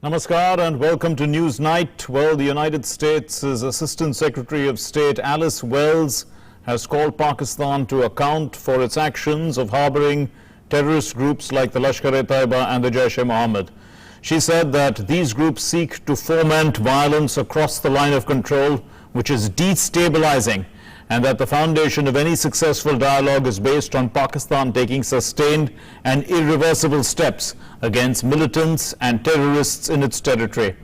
Namaskar and welcome to Newsnight. Well, the United States' Assistant Secretary of State Alice Wells has called Pakistan to account for its actions of harboring terrorist groups like the Lashkar-e-Taiba and the Jaish-e-Mohammed. She said that these groups seek to foment violence across the line of control, which is destabilizing, and that the foundation of any successful dialogue is based on Pakistan taking sustained and irreversible steps against militants and terrorists in its territory.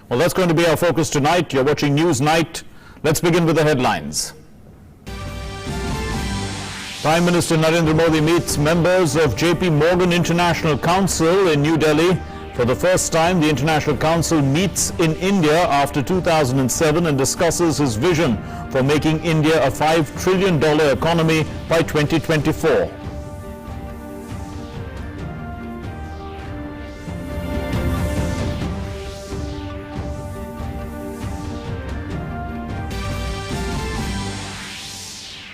Well, that's going to be our focus tonight. You're watching Newsnight. Let's begin with the headlines. Prime Minister Narendra Modi meets members of JP MPorgan International Council in New Delhi. For the first time, the International Council meets in India after 2007 and discusses his vision for making India a $5 trillion economy by 2024.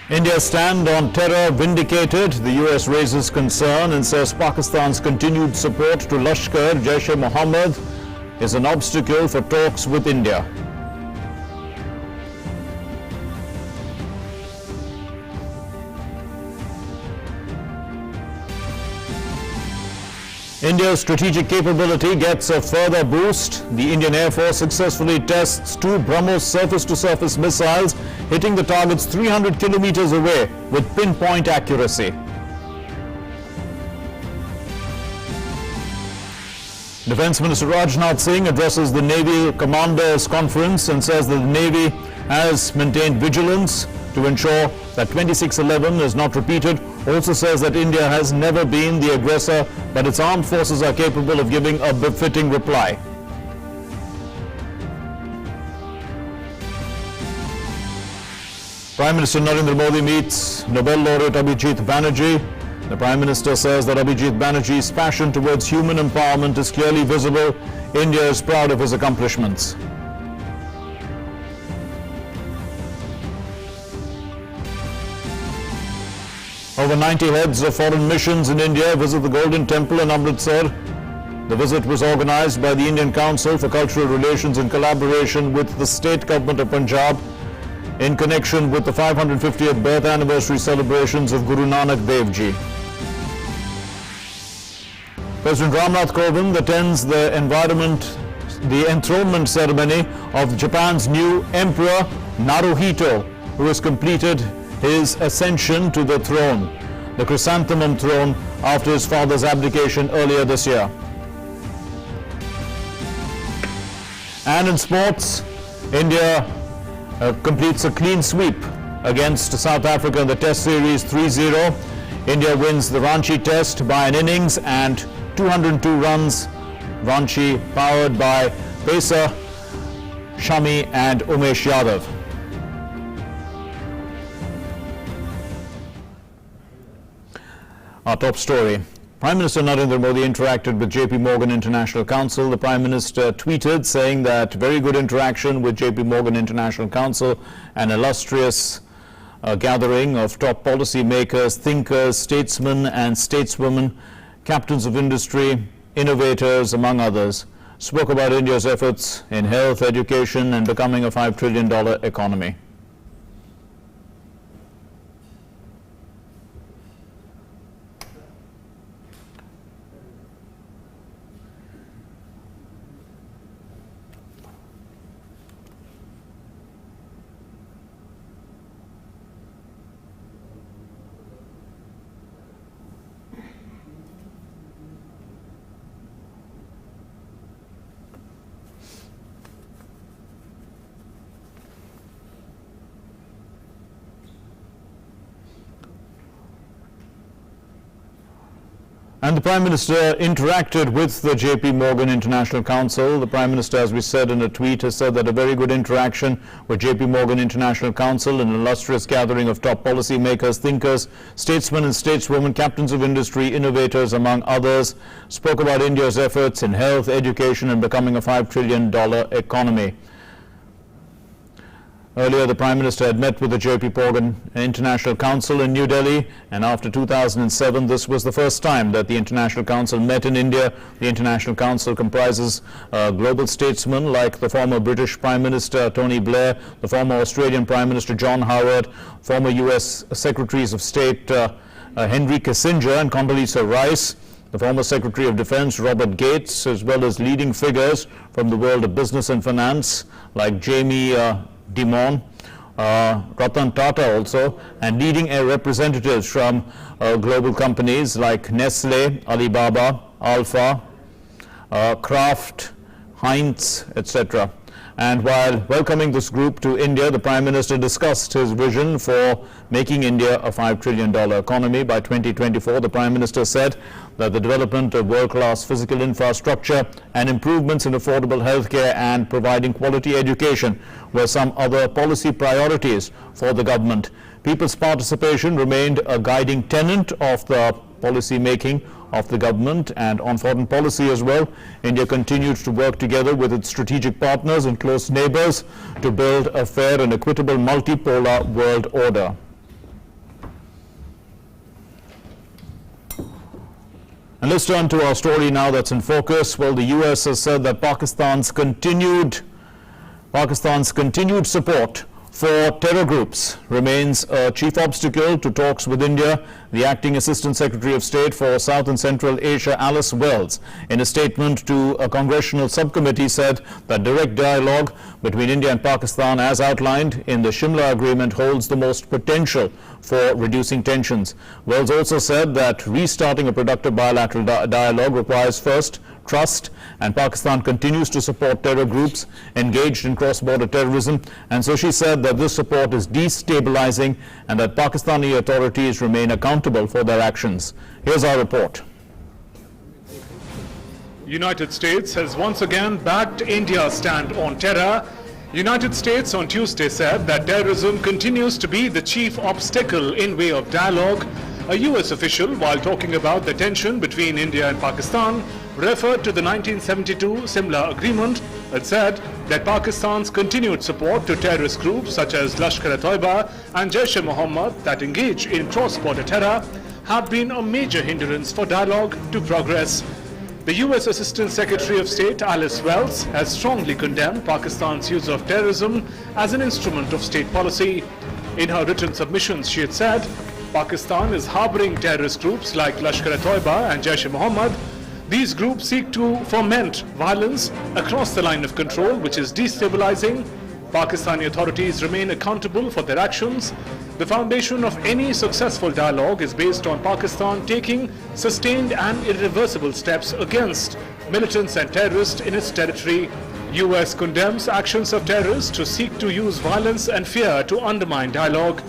India's stand on terror vindicated. The US raises concern and says Pakistan's continued support to Lashkar, Jaish-e-Mohammed is an obstacle for talks with India. India's strategic capability gets a further boost. The Indian Air Force successfully tests 2 BrahMos surface-to-surface missiles, hitting the targets 300 kilometers away with pinpoint accuracy. Defense Minister Rajnath Singh addresses the Navy Commanders Conference and says that the Navy has maintained vigilance to ensure that 26/11 is not repeated. Also says that India has never been the aggressor, but its armed forces are capable of giving a befitting reply. Prime Minister Narendra Modi meets Nobel laureate Abhijit Banerjee. The Prime Minister says that Abhijit Banerjee's passion towards human empowerment is clearly visible. India is proud of his accomplishments. Over 90 heads of foreign missions in India visit the Golden Temple in Amritsar. The visit was organized by the Indian Council for Cultural Relations in collaboration with the State Government of Punjab in connection with the 550th birth anniversary celebrations of Guru Nanak Dev Ji. President Ramnath Kovind attends the enthronement ceremony of Japan's new Emperor Naruhito, who has completed his ascension to the throne, the chrysanthemum throne, after his father's abdication earlier this year. And in sports, India completes a clean sweep against South Africa in the Test Series 3-0. India wins the Ranchi Test by an innings and 202 runs. Ranchi powered by Pacer, Shami and Umesh Yadav. Our top story. Prime Minister Narendra Modi interacted with JP MPorgan International Council. The Prime Minister tweeted saying that very good interaction with JP MPorgan International Council, an illustrious gathering of top policy makers, thinkers, statesmen and stateswomen, captains of industry, innovators, among others, spoke about India's efforts in health, education and becoming a $5 trillion economy. And the Prime Minister interacted with the JP MPorgan International Council. The Prime Minister, as we said in a tweet, has said that a very good interaction with JP MPorgan International Council, an illustrious gathering of top policy makers, thinkers, statesmen and stateswomen, captains of industry, innovators, among others, spoke about India's efforts in health, education and becoming a $5 trillion economy. Earlier, the Prime Minister had met with the JP MPorgan International Council in New Delhi, and after 2007, this was the first time that the International Council met in India. The International Council comprises global statesmen like the former British Prime Minister Tony Blair, the former Australian Prime Minister John Howard, former US Secretaries of State Henry Kissinger and Condoleezza Rice, the former Secretary of Defense Robert Gates, as well as leading figures from the world of business and finance like Jamie Dimon, Ratan Tata also, and leading representatives from global companies like Nestle, Alibaba, Alpha, Kraft, Heinz, etc. And while welcoming this group to India, the Prime Minister discussed his vision for making India a $5 trillion economy by 2024. The Prime Minister said that the development of world-class physical infrastructure and improvements in affordable healthcare and providing quality education were some other policy priorities for the government. People's participation remained a guiding tenet of the policy making of the government, and on foreign policy as well. India continued to work together with its strategic partners and close neighbors to build a fair and equitable multipolar world order. And let's turn to our story now that's in focus. Well, the US has said that Pakistan's continued support for terror groups remains a chief obstacle to talks with India. The Acting Assistant Secretary of State for South and Central Asia, Alice Wells, in a statement to a congressional subcommittee, said that direct dialogue between India and Pakistan, as outlined in the Shimla Agreement, holds the most potential for reducing tensions. Wells also said that restarting a productive bilateral dialogue requires first trust, and Pakistan continues to support terror groups engaged in cross-border terrorism, and so she said that this support is destabilizing and that Pakistani authorities remain accountable for their actions. Here's our report. United States has once again backed India's stand on terror. United States on Tuesday said that terrorism continues to be the chief obstacle in way of dialogue. A US official, while talking about the tension between India and Pakistan, referred to the 1972 Shimla Agreement and said that Pakistan's continued support to terrorist groups such as Lashkar-e-Toiba and Jaish-e-Mohammed that engage in cross-border terror have been a major hindrance for dialogue to progress. The US Assistant Secretary of State Alice Wells has strongly condemned Pakistan's use of terrorism as an instrument of state policy. In her written submissions, she had said, Pakistan is harboring terrorist groups like Lashkar-e-Toiba and Jaish-e-Mohammed. These groups seek to foment violence across the line of control, which is destabilizing. Pakistani authorities remain accountable for their actions. The foundation of any successful dialogue is based on Pakistan taking sustained and irreversible steps against militants and terrorists in its territory. US condemns actions of terrorists who seek to use violence and fear to undermine dialogue.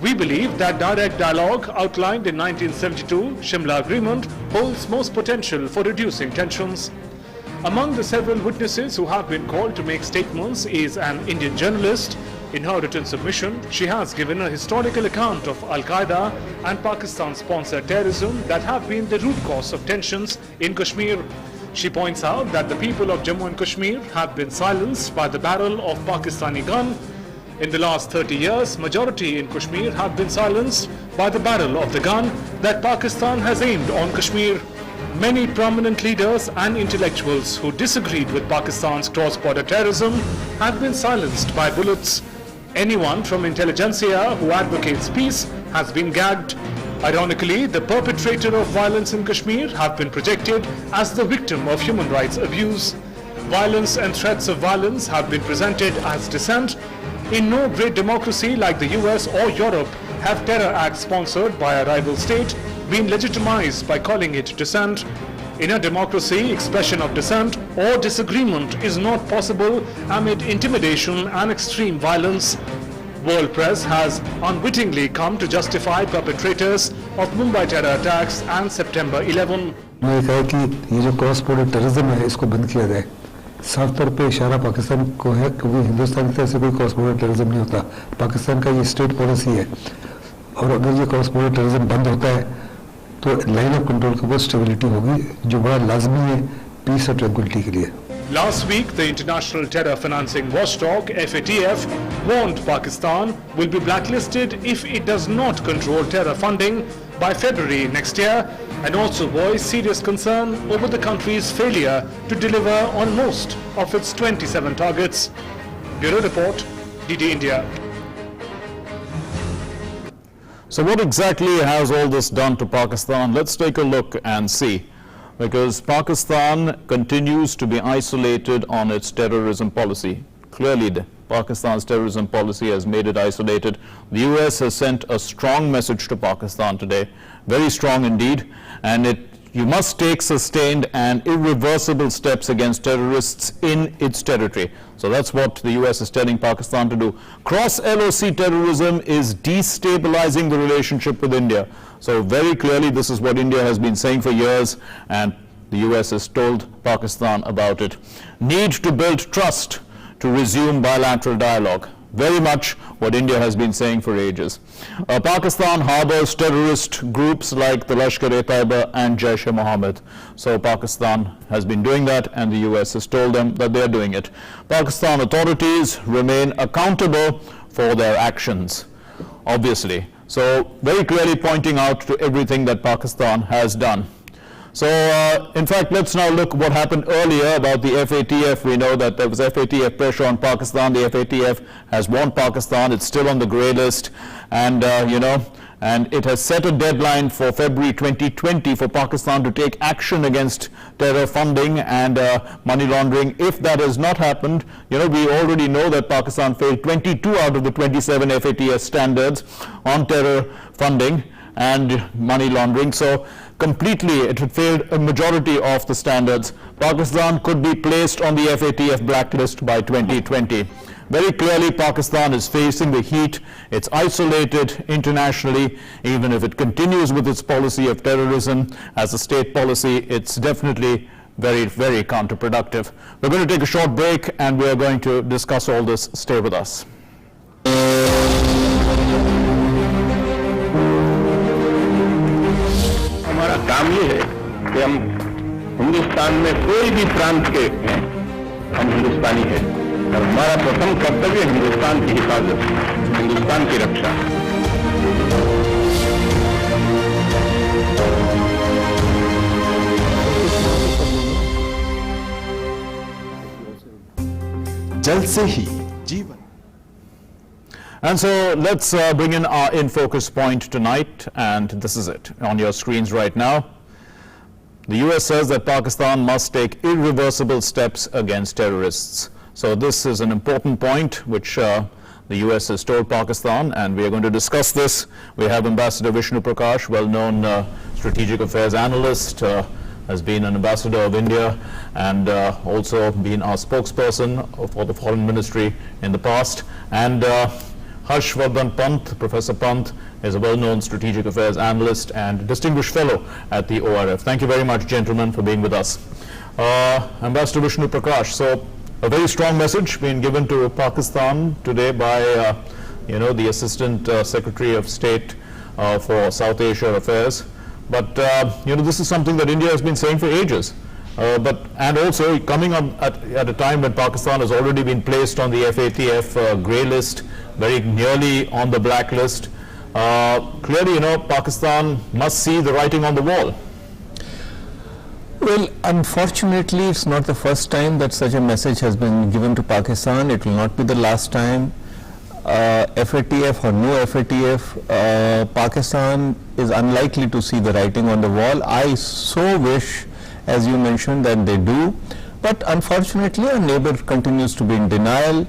We believe that direct dialogue outlined in 1972 Shimla Agreement holds most potential for reducing tensions. Among the several witnesses who have been called to make statements is an Indian journalist. In her written submission, she has given a historical account of Al-Qaeda and Pakistan-sponsored terrorism that have been the root cause of tensions in Kashmir. She points out that the people of Jammu and Kashmir have been silenced by the barrel of Pakistani gun. In the last 30 years, majority in Kashmir have been silenced by the barrel of the gun that Pakistan has aimed on Kashmir. Many prominent leaders and intellectuals who disagreed with Pakistan's cross-border terrorism have been silenced by bullets. Anyone from intelligentsia who advocates peace has been gagged. Ironically, the perpetrator of violence in Kashmir have been projected as the victim of human rights abuse. Violence and threats of violence have been presented as dissent. In no great democracy like the US or Europe have terror acts sponsored by a rival state been legitimized by calling it dissent. In a democracy, expression of dissent or disagreement is not possible amid intimidation and extreme violence. World press has unwittingly come to justify perpetrators of Mumbai terror attacks and September 11. मैं कहा कि ये जो cross border terrorism है इसको बंद किया जाए। साफ तौर पे इशारा पाकिस्तान को है क्योंकि हिंदुस्तान की तरफ से कोई क्रॉस बॉर्डर टेररिज्म नहीं होता। पाकिस्तान का ये स्टेट पॉलिसी है और अगर ये क्रॉस बॉर्डर टेररिज्म बंद होता है तो लाइन ऑफ कंट्रोल के ऊपर स्टेबिलिटी होगी जो बड़ा लाजमी है पीस और ट्रैंक्विलिटी के लिए। Last week, the International Terror Financing Watchdog, FATF, warned Pakistan will be blacklisted if it does not control terror funding by February next year, and also voiced serious concern over the country's failure to deliver on most of its 27 targets. Bureau Report, DD India. So what exactly has all this done to Pakistan? Let's take a look and see. Because Pakistan continues to be isolated on its terrorism policy. Clearly, Pakistan's terrorism policy has made it isolated. The US has sent a strong message to Pakistan today, very strong indeed, and you must take sustained and irreversible steps against terrorists in its territory. So that's what the US is telling Pakistan to do. Cross-LOC terrorism is destabilizing the relationship with India. So very clearly this is what India has been saying for years, and the US has told Pakistan about it. Need to build trust to resume bilateral dialogue. Very much what India has been saying for ages. Pakistan harbors terrorist groups like the Lashkar-e-Taiba and Jaish-e-Mohammed. So Pakistan has been doing that, and the US has told them that they are doing it. Pakistan authorities remain accountable for their actions, obviously. So very clearly pointing out to everything that Pakistan has done. So in fact, let's now look what happened earlier about the FATF. We know that there was FATF pressure on Pakistan. The FATF has warned Pakistan. It's still on the grey list, and and it has set a deadline for February 2020 for Pakistan to take action against terror funding and money laundering. If that has not happened, we already know that Pakistan failed 22 out of the 27 FATF standards on terror funding and money laundering. So completely it had failed a majority of the standards. Pakistan could be placed on the FATF blacklist by 2020. Very clearly Pakistan is facing the heat. It's isolated internationally. Even if it continues with its policy of terrorism as a state policy, it's definitely very, very counterproductive. We're going to take a short break and we are going to discuss all this. Stay with us. हमारा काम ये है कि हम हिंदुस्तान में कोई भी प्रांत के हैं, हम हिंदुस्तानी हैं और हमारा प्रथम कर्तव्य हिंदुस्तान की हिफाजत, हिंदुस्तान की रक्षा। जल से ही जीवन। And so let's bring in our in focus point tonight, and this is it on your screens right now. The US says that Pakistan must take irreversible steps against terrorists. So this is an important point which the US has told Pakistan, and we are going to discuss this. We have Ambassador Vishnu Prakash, well-known strategic affairs analyst, has been an ambassador of India and also been our spokesperson for the foreign ministry in the past. And Harshvardhan Pant, Professor Pant, is a well-known strategic affairs analyst and distinguished fellow at the ORF. Thank you very much, gentlemen, for being with us. Ambassador Vishnu Prakash, so a very strong message being given to Pakistan today by, the Assistant Secretary of State for South Asia Affairs. But, this is something that India has been saying for ages. And also coming up at a time when Pakistan has already been placed on the FATF grey list, very nearly on the blacklist. Clearly, Pakistan must see the writing on the wall. Well, unfortunately, it's not the first time that such a message has been given to Pakistan. It will not be the last time. FATF or no FATF, Pakistan is unlikely to see the writing on the wall. I so wish, as you mentioned, that they do. But unfortunately, our neighbor continues to be in denial.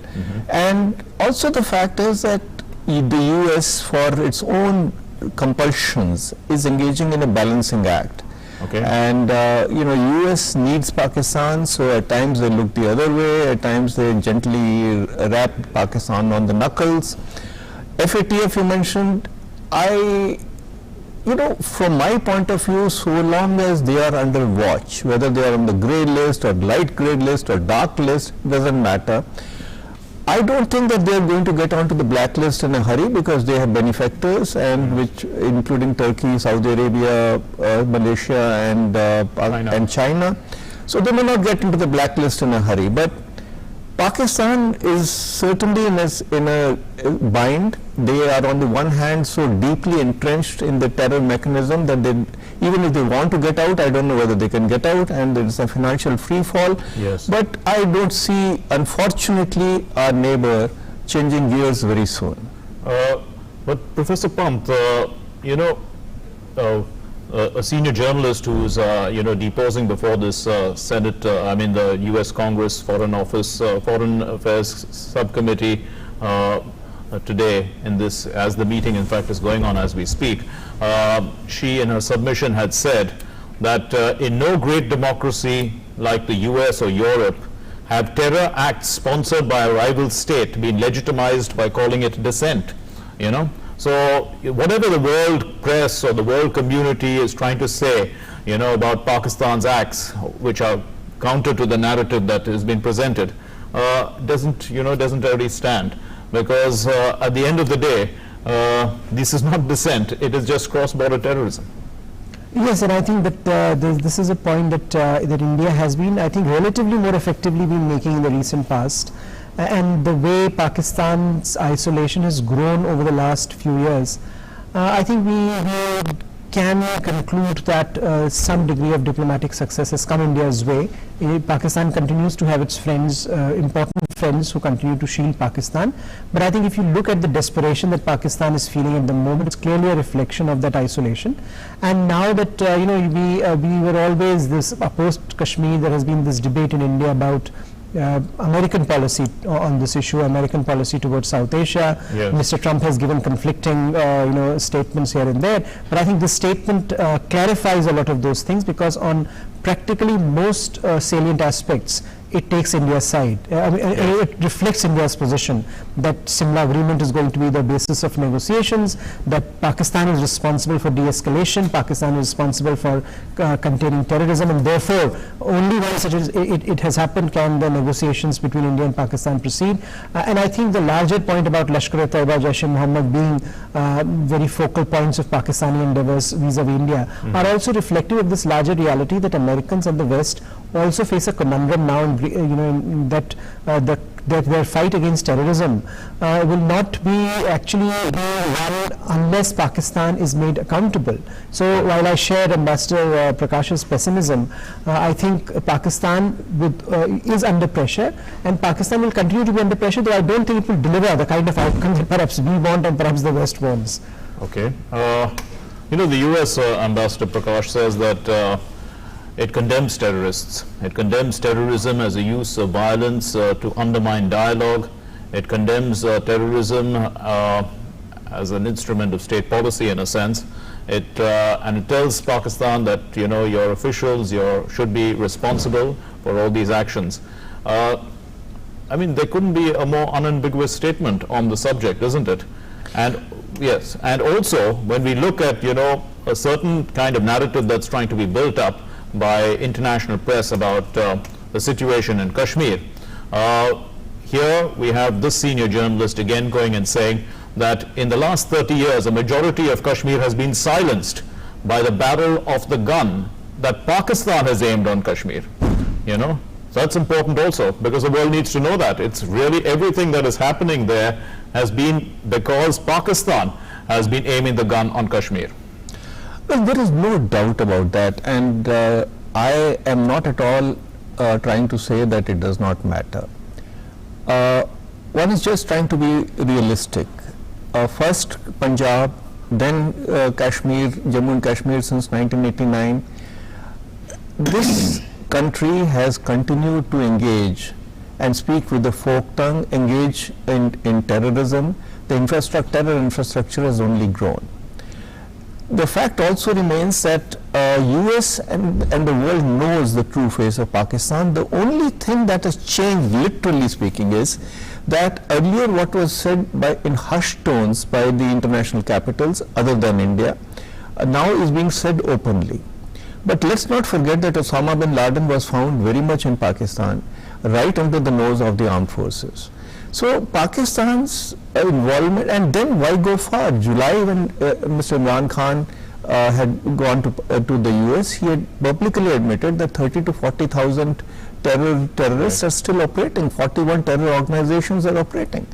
And also the fact is that the US, for its own compulsions, is engaging in a balancing act. Okay. And US needs Pakistan, so at times they look the other way, at times they gently rap Pakistan on the knuckles. FATF you mentioned, from my point of view, so long as they are under watch, whether they are on the grey list or light grey list or dark list, doesn't matter. I don't think that they are going to get onto the blacklist in a hurry, because they have benefactors, and which including Turkey, Saudi Arabia, Malaysia, and China. So they may not get into the blacklist in a hurry, but Pakistan is certainly in a bind. They are on the one hand so deeply entrenched in the terror mechanism that they, even if they want to get out, I don't know whether they can get out, and there is a financial free fall. Yes. But I don't see, unfortunately, our neighbor changing gears very soon. But Professor Pant, you know, a senior journalist who's deposing before this Senate, the U.S. Congress Foreign Affairs Subcommittee today, in this, as the meeting in fact is going on as we speak, she in her submission had said that in no great democracy like the U.S. or Europe have terror acts sponsored by a rival state been legitimized by calling it dissent, you know. So whatever the world press or the world community is trying to say, you know, about Pakistan's acts, which are counter to the narrative that has been presented, doesn't really stand, because at the end of the day, this is not dissent; it is just cross-border terrorism. Yes, and I think that this is a point that that India has been, I think, relatively more effectively been making in the recent past. And the way Pakistan's isolation has grown over the last few years, I think we can conclude that some degree of diplomatic success has come India's way. Pakistan continues to have its friends, important friends who continue to shield Pakistan. But I think if you look at the desperation that Pakistan is feeling at the moment, it's clearly a reflection of that isolation. And now that we were always this post Kashmir, there has been this debate in India about American policy on this issue, American policy towards South Asia. Yes. Mr. Trump has given conflicting statements here and there, but I think this statement clarifies a lot of those things, because on practically most salient aspects it takes India's side. It reflects India's position that Simla agreement is going to be the basis of negotiations, that Pakistan is responsible for de-escalation, Pakistan is responsible for containing terrorism, and therefore only once it has happened can the negotiations between India and Pakistan proceed. And I think the larger point about Lashkar-e-Taiba, Jaish-e-Mohammed being very focal points of Pakistani endeavors vis-a-vis India are also reflective of this larger reality that Americans and the West also face a conundrum now, that their fight against terrorism will not be actually won unless Pakistan is made accountable. So while I share Ambassador Prakash's pessimism, I think Pakistan is under pressure, and Pakistan will continue to be under pressure, though I don't think it will deliver the kind of outcomes that perhaps we want and perhaps the West wants. Okay. The U.S. Ambassador Prakash says that it condemns terrorists. It condemns terrorism as a use of violence to undermine dialogue. It condemns terrorism as an instrument of state policy, in a sense. And it tells Pakistan that your officials should be responsible for all these actions. There couldn't be a more unambiguous statement on the subject, isn't it? And yes, and also when we look at a certain kind of narrative that's trying to be built up by international press about the situation in Kashmir. Here we have this senior journalist again going and saying that in the last 30 years a majority of Kashmir has been silenced by the barrel of the gun that Pakistan has aimed on Kashmir. So that's important also, because the world needs to know that. It's really everything that is happening there has been because Pakistan has been aiming the gun on Kashmir. Well, there is no doubt about that, and I am not at all trying to say that it does not matter. One is just trying to be realistic. First Punjab, then Kashmir, Jammu and Kashmir since 1989. This country has continued to engage and speak with the folk tongue, engage in terrorism. The terror infrastructure has only grown. The fact also remains that US and the world knows the true face of Pakistan. The only thing that has changed, literally speaking, is that earlier what was said in hushed tones by the international capitals other than India now is being said openly. But let's not forget that Osama bin Laden was found very much in Pakistan, right under the nose of the armed forces. So Pakistan's involvement, and then why go far? July, when Mr. Imran Khan had gone to the US, he had publicly admitted that 30 to 40,000 terrorists are still operating, 41 terror organizations are operating.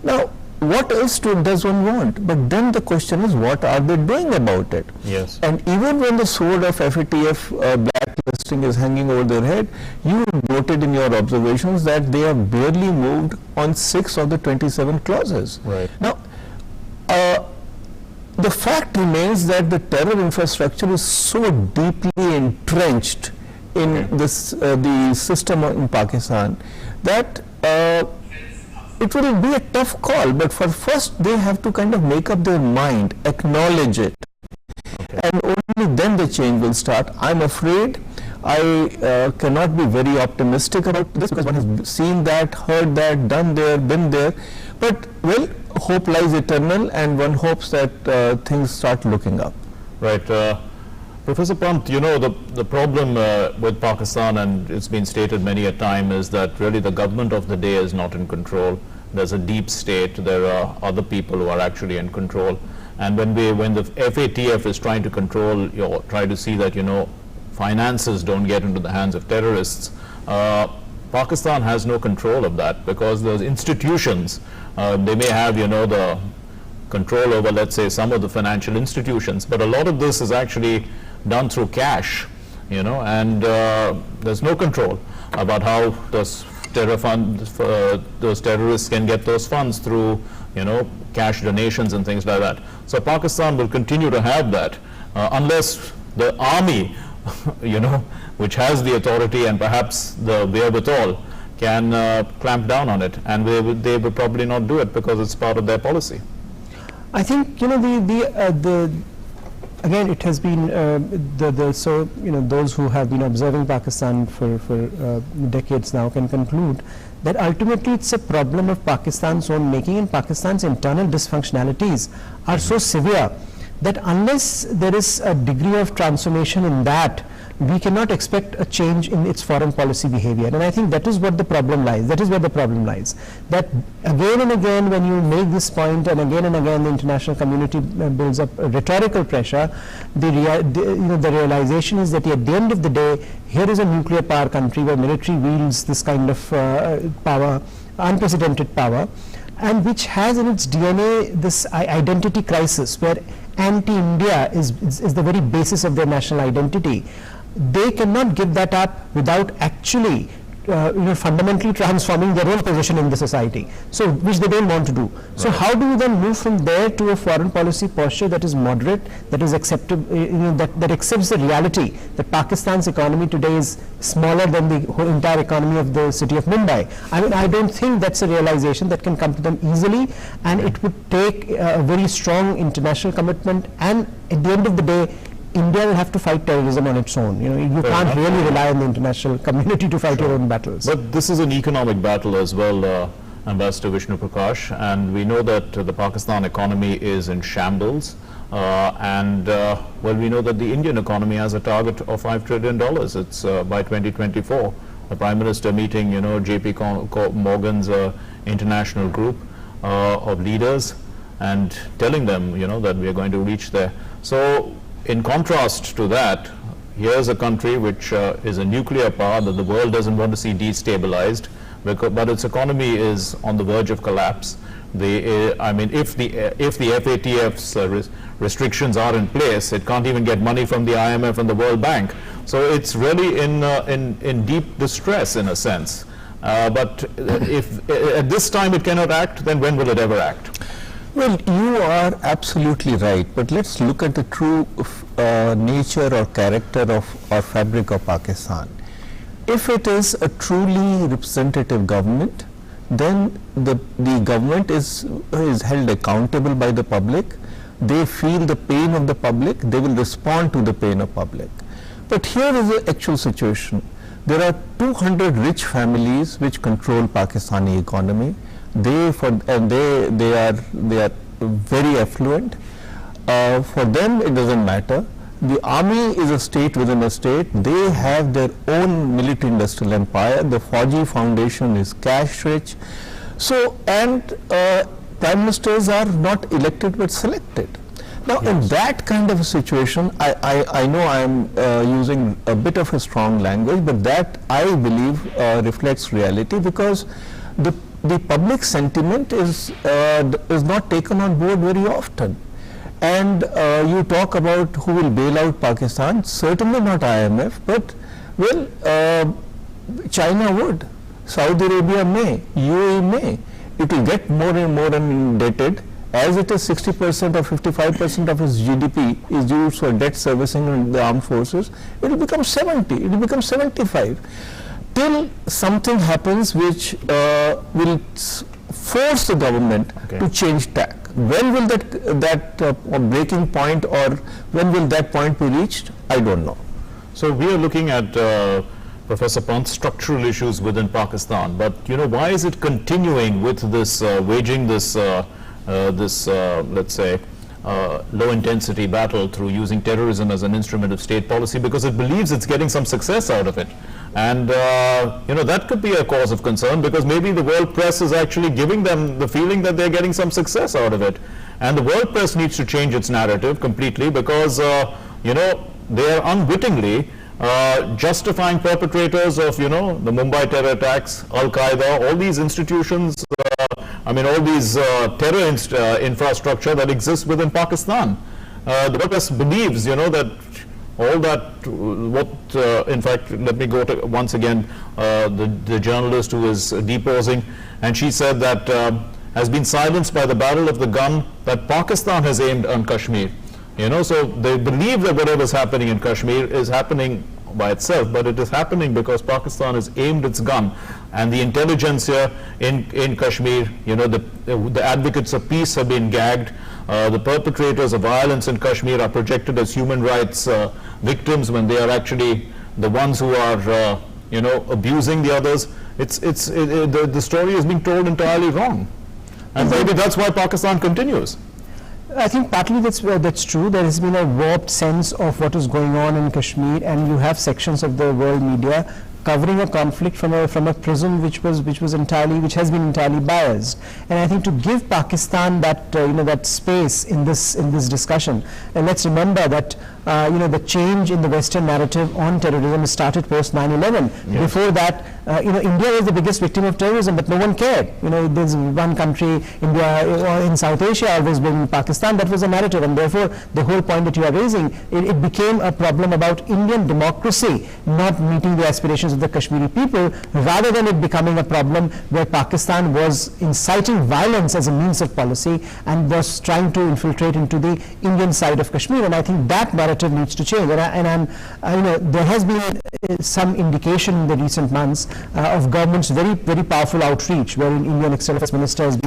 Now, what else does one want? But then the question is, what are they doing about it? Yes. And even when the sword of FATF blacklisting is hanging over their head, you noted in your observations that they have barely moved on 6 of the 27 clauses. Right. Now, the fact remains that the terror infrastructure is so deeply entrenched in this the system in Pakistan that it will be a tough call, but for first they have to kind of make up their mind, acknowledge it, and only then the change will start. I'm afraid I cannot be very optimistic about this because one has seen that, heard that, done there, been there, but well, hope lies eternal and one hopes that things start looking up. Right. Professor Pant, you know, the problem with Pakistan, and it's been stated many a time, is that really the government of the day is not in control. There's a deep state. There are other people who are actually in control. And when the FATF is trying to control, try to see that, you know, finances don't get into the hands of terrorists, Pakistan has no control of that because those institutions, they may have, you know, the control over, let's say, some of the financial institutions, but a lot of this is actually done through cash, you know, and there's no control about how those those terrorists can get those funds through, you know, cash donations and things like that. So Pakistan will continue to have that unless the army, you know, which has the authority and perhaps the wherewithal, can clamp down on it, and they will probably not do it because it's part of their policy. I think, you know, again, it has been so, you know, those who have been observing Pakistan for decades now can conclude that ultimately it's a problem of Pakistan's own making, and Pakistan's internal dysfunctionalities are so severe that unless there is a degree of transformation in that, we cannot expect a change in its foreign policy behavior. And I think that is what the problem lies. That is where the problem lies. That again and again, when you make this point, and again the international community builds up rhetorical pressure, you know, the realization is that at the end of the day, here is a nuclear power country where military wields this kind of power, unprecedented power, and which has in its DNA this identity crisis where anti-India is the very basis of their national identity. They cannot give that up without actually you know, fundamentally transforming their own position in the society, so which they don't want to do. So how do you then move from there to a foreign policy posture that is moderate, that is acceptable, you know, that accepts the reality that Pakistan's economy today is smaller than the whole entire economy of the city of Mumbai? I mean, I don't think that's a realization that can come to them easily, and it would take a very strong international commitment, and at the end of the day, India will have to fight terrorism on its own. You know, you can't really rely on the international community to fight your own battles. But this is an economic battle as well, Ambassador Vishnu Prakash, and we know that the Pakistan economy is in shambles, well, we know that the Indian economy has a target of $5 trillion. It's by 2024. The Prime Minister meeting, you know, JP Morgan's international group of leaders and telling them, you know, that we are going to reach there. So, in contrast to that, here's a country which is a nuclear power that the world doesn't want to see destabilized, but its economy is on the verge of collapse. I mean, if the FATF's restrictions are in place, it can't even get money from the IMF and the World Bank. So it's really in deep distress in a sense. But if at this time it cannot act, then when will it ever act? Well, you are absolutely right, but let's look at the true nature or character of or fabric of Pakistan. If it is a truly representative government, then the government is held accountable by the public. They feel the pain of the public, they will respond to the pain of public. But here is the actual situation. There are 200 rich families which control Pakistani economy. They are very affluent. For them it doesn't matter. The army is a state within a state. They have their own military industrial empire. The Fauji Foundation is cash rich. So, and prime ministers are not elected but selected. Now, in that kind of a situation, I know I am using a bit of a strong language, but that I believe reflects reality, because the public sentiment is not taken on board very often. And you talk about who will bail out Pakistan, certainly not IMF, but well, China would, Saudi Arabia may, UAE may. It will get more and more indebted. As it is 60% or 55% of its GDP is used for debt servicing in the armed forces, it will become 70, it will become 75. Till something happens which will force the government to change tack. When will that breaking point, or when will that point be reached? I don't know. So we are looking at, Professor Pant, structural issues within Pakistan, but why is it continuing with this, waging this let's say, low intensity battle through using terrorism as an instrument of state policy? Because it believes it's getting some success out of it. And that could be a cause of concern, because maybe the world press is actually giving them the feeling that they're getting some success out of it. And the world press needs to change its narrative completely, because they are unwittingly justifying perpetrators of the Mumbai terror attacks, Al-Qaeda, all these institutions, all these terror infrastructure that exists within Pakistan. The world press believes that all that, in fact, let me go to once again the journalist who is deposing, and she said that has been silenced by the barrel of the gun that Pakistan has aimed on Kashmir. So they believe that whatever is happening in Kashmir is happening by itself, but it is happening because Pakistan has aimed its gun, and the intelligentsia in Kashmir, the advocates of peace have been gagged. The perpetrators of violence in Kashmir are projected as human rights victims when they are actually the ones who are abusing the others. The story is being told entirely wrong, and maybe that's why Pakistan continues. I think partly that's true. There has been a warped sense of what is going on in Kashmir, and you have sections of the world media covering a conflict from a prism which has been entirely biased. And I think to give Pakistan that that space in this discussion, and let's remember that the change in the Western narrative on terrorism started post 9/11. Yes. Before that, India was the biggest victim of terrorism, but no one cared. There's one country, India, in South Asia, always been Pakistan. That was a narrative, and therefore the whole point that you are raising, it became a problem about Indian democracy not meeting the aspirations of the Kashmiri people, rather than it becoming a problem where Pakistan was inciting violence as a means of policy and was trying to infiltrate into the Indian side of Kashmir. And I think that narrative needs to change. There has been some indication in the recent months of government's very, very powerful outreach, wherein Indian External Affairs Minister has been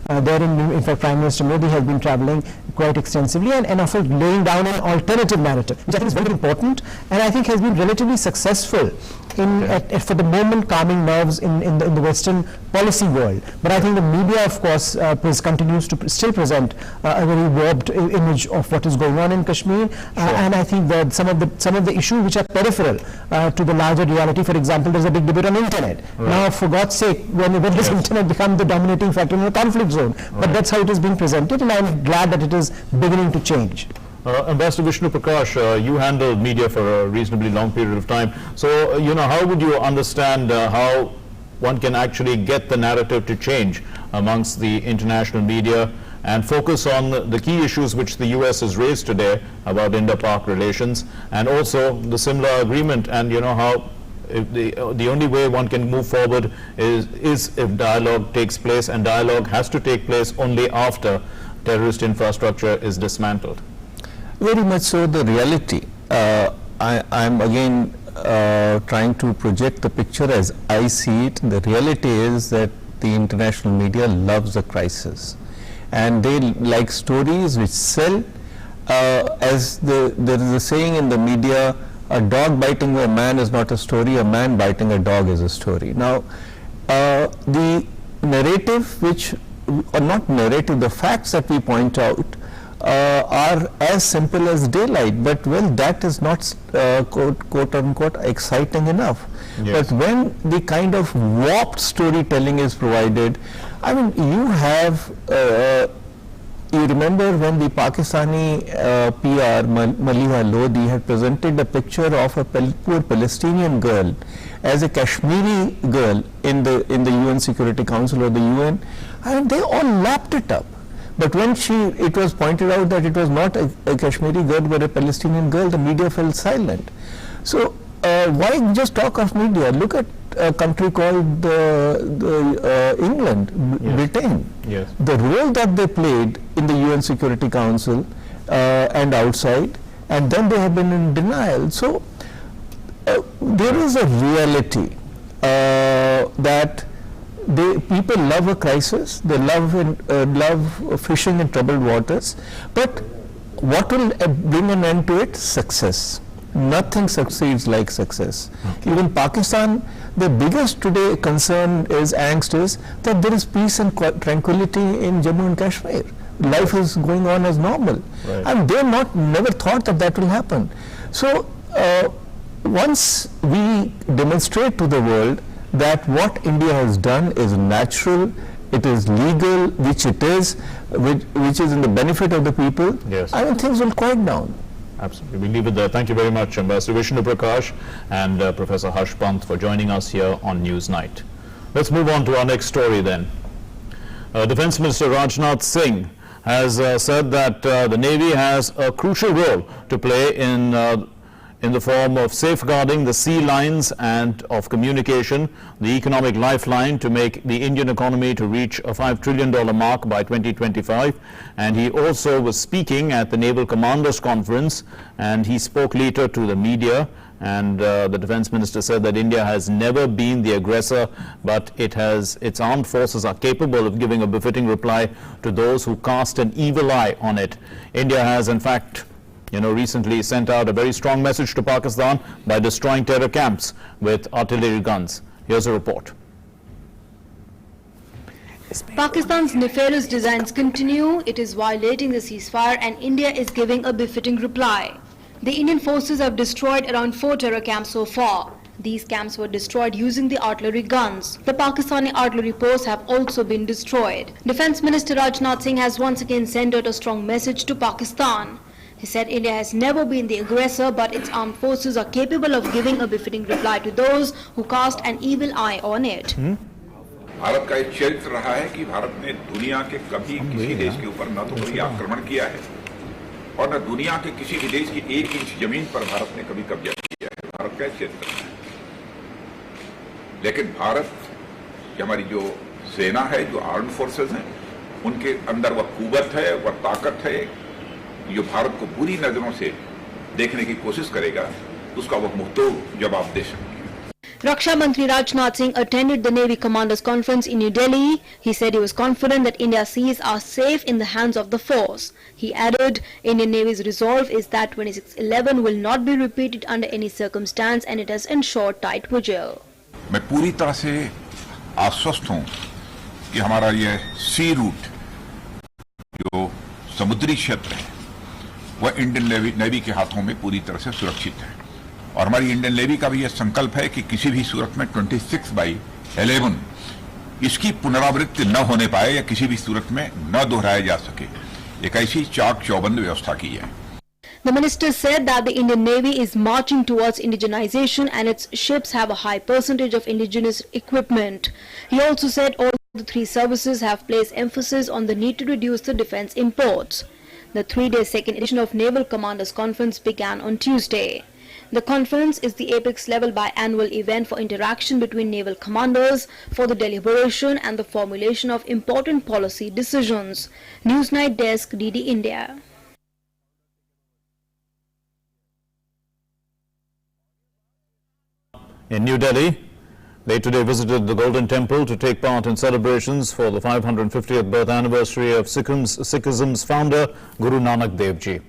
in fact, Prime Minister Modi has been travelling quite extensively and also laying down an alternative narrative, which I think is very important, and I think has been relatively successful in for the moment calming nerves in the Western policy world. But I think the media, of course, continues to still present a very warped image of what is going on in Kashmir, and I think that some of the issues which are peripheral to the larger reality. For example, there's a big debate on internet. Right. Now, for God's sake, when does internet become the dominating factor in a conflict zone? Right. But that's how it is being presented, and I'm glad that it is beginning to change. Ambassador Vishnu Prakash, you handled media for a reasonably long period of time. So, how would you understand how one can actually get the narrative to change amongst the international media and focus on the key issues which the US has raised today about Indo-Pak relations, and also the similar agreement, and how the only way one can move forward is if dialogue takes place, and dialogue has to take place only after terrorist infrastructure is dismantled? Very much so. The reality, I'm again trying to project the picture as I see it. The reality is that the international media loves a crisis, and they like stories which sell. As there is a saying in the media, a dog biting a man is not a story, a man biting a dog is a story. Now, the narrative or not narrative, the facts that we point out are as simple as daylight, but well, that is not quote unquote exciting enough. Yes. But when the kind of warped storytelling is provided, I mean, you have you remember when the Pakistani PR Maliha Lodi had presented a picture of a poor Palestinian girl as a Kashmiri girl in the UN Security Council or the UN, and they all lapped it up. But when it was pointed out that it was not a Kashmiri girl but a Palestinian girl, the media fell silent. So why just talk of media? Look at a country called England, Britain. Yes. The role that they played in the UN Security Council and outside, and then they have been in denial. So there is a reality that people love a crisis, they love fishing in troubled waters, but what will bring an end to it? Success. Nothing succeeds like success. Okay. Even Pakistan, the biggest today concern angst is that there is peace and tranquility in Jammu and Kashmir. Life is going on as normal. Right. And they never thought that will happen. So once we demonstrate to the world that what India has done is natural, it is legal, which is in the benefit of the people, yes, I mean things will quiet down. Absolutely. We'll leave it there. Thank you very much, Ambassador Vishnu Prakash and Professor Harsh Pant for joining us here on Newsnight. Let's move on to our next story then. Defence Minister Rajnath Singh has said that the Navy has a crucial role to play in the form of safeguarding the sea lines and of communication, the economic lifeline to make the Indian economy to reach a $5 trillion mark by 2025. And he also was speaking at the Naval Commanders Conference, and he spoke later to the media. And the Defence Minister said that India has never been the aggressor, but its armed forces are capable of giving a befitting reply to those who cast an evil eye on it. India has, in fact, recently sent out a very strong message to Pakistan by destroying terror camps with artillery guns. Here's a report. Pakistan's nefarious designs continue. It is violating the ceasefire and India is giving a befitting reply. The Indian forces have destroyed around 4 terror camps so far. These camps were destroyed using the artillery guns. The Pakistani artillery posts have also been destroyed. Defence Minister Rajnath Singh has once again sent out a strong message to Pakistan. He said India has never been the aggressor, but its armed forces are capable of giving a befitting reply to those who cast an evil eye on it. Bharat का एक चरित्र रहा है कि भारत ने दुनिया के कभी किसी देश के ऊपर न तो कभी आक्रमण किया है और न दुनिया के किसी भी देश की 1 इंच जमीन पर भारत ने कभी कब्जा किया है। भारत का एक चरित्र है। लेकिन भारत की हमारी जो सेना है, जो आर्म्ड फोर्सेस हैं, उनके अंदर वह कुव्वत है, वह ताकत है, जो भारत को बुरी नजरों से देखने की कोशिश करेगा, उसका वह मुंहतोड़ जवाब दे सकेगा। Raksha Mantri Rajnath Singh attended the Navy Commanders Conference in New Delhi. He said he was confident that India's seas are safe in the hands of the force. He added, Indian Navy's resolve is that 2611 will not be repeated under any circumstance and it has ensured tight vigil. मैं पूरी तरह से आश्वस्त हूं कि हमारा यह सी root, जो समुद्री क्षेत्र है, वह इंडियन नेवी के हाथों में पूरी तरह से सुरक्षित है और हमारी इंडियन नेवी का भी यह संकल्प है कि किसी भी सूरत में 26/11 इसकी पुनरावृत्ति न होने पाए या किसी भी सूरत में न दोहराया जा सके। एक ऐसी चाक चौबंद व्यवस्था की है। The minister said that the Indian Navy is marching towards indigenization and its ships have a high percentage of indigenous equipment. He also said all the 3 services have placed emphasis on the need to reduce the defense imports. The 3-day second edition of Naval Commanders Conference began on Tuesday. The conference is the apex level biannual event for interaction between naval commanders for the deliberation and the formulation of important policy decisions. Newsnight Desk, DD India. In New Delhi, they today visited the Golden Temple to take part in celebrations for the 550th birth anniversary of Sikhism's founder, Guru Nanak Dev Ji.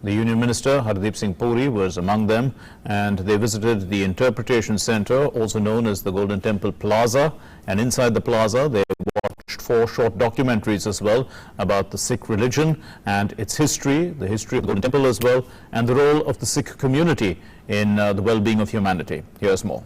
The Union Minister, Hardeep Singh Puri, was among them, and they visited the Interpretation Centre, also known as the Golden Temple Plaza, and inside the plaza they watched 4 short documentaries as well about the Sikh religion and its history, the history of the Golden Temple as well, and the role of the Sikh community in the well-being of humanity. Here's more.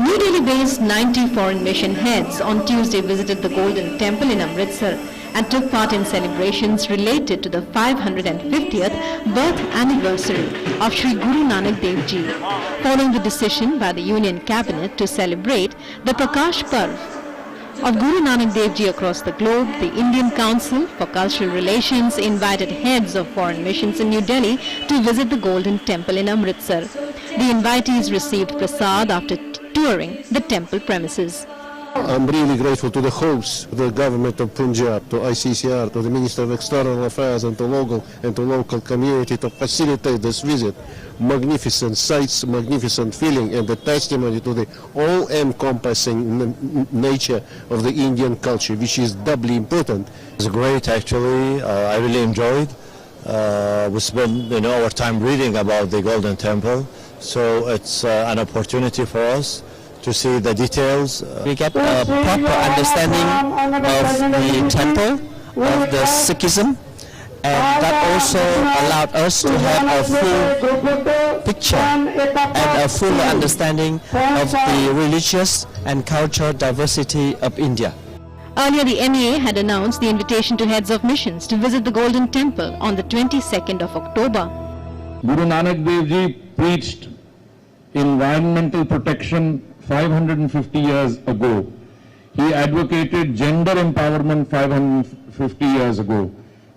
New Delhi-based 90 foreign mission heads on Tuesday visited the Golden Temple in Amritsar and took part in celebrations related to the 550th birth anniversary of Sri Guru Nanak Dev Ji, following the decision by the Union Cabinet to celebrate the Prakash Parv of Guru Nanak Dev Ji across the globe. The Indian Council for Cultural Relations invited heads of foreign missions in New Delhi to visit the Golden Temple in Amritsar. The invitees received prasad after touring the temple premises. I'm really grateful to the hosts, the government of Punjab, to ICCR, to the Minister of External Affairs and to local community to facilitate this visit. Magnificent sights, magnificent feeling, and the testimony to the all-encompassing nature of the Indian culture, which is doubly important. It's great, actually. I really enjoyed. We spent our time reading about the Golden Temple, so it's an opportunity for us to see the details. We get a proper understanding of the temple, of the Sikhism, and that also allowed us to have a full picture and a full understanding of the religious and cultural diversity of India. Earlier, the MEA had announced the invitation to heads of missions to visit the Golden Temple on the 22nd of October. Guru Nanak Dev Ji preached environmental protection 550 years ago. He advocated gender empowerment 550 years ago.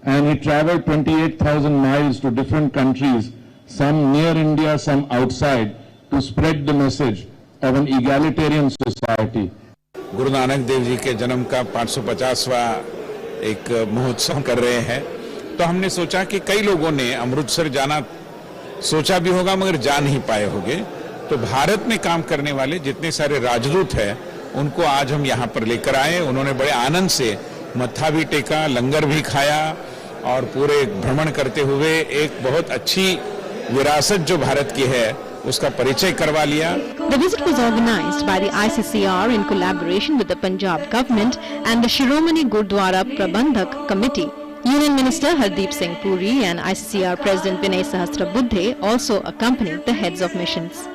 And he traveled 28,000 miles to different countries, some near India, some outside, to spread the message of an egalitarian society. Guru Nanak Dev ji के जन्म का 550वां एक महोत्सव कर रहे हैं, तो हमने सोचा कि कई लोगों ने अमृतसर जाना सोचा भी होगा मगर जा नहीं पाए होंगे, तो भारत में काम करने वाले जितने सारे राजदूत हैं उनको आज हम यहाँ पर लेकर आए। उन्होंने बड़े आनंद से मत्था भी टेका, लंगर भी खाया और पूरे भ्रमण करते हुए एक बहुत अच्छी विरासत जो भारत की है उसका परिचय करवा लिया। The visit was organized by the ICCR in collaboration with the Punjab government and the Shiromani Gurdwara Prabandhak Committee. Union Minister Hardeep Singh Puri and ICCR President Vinay Sahasrabuddhe also accompanied the heads of missions.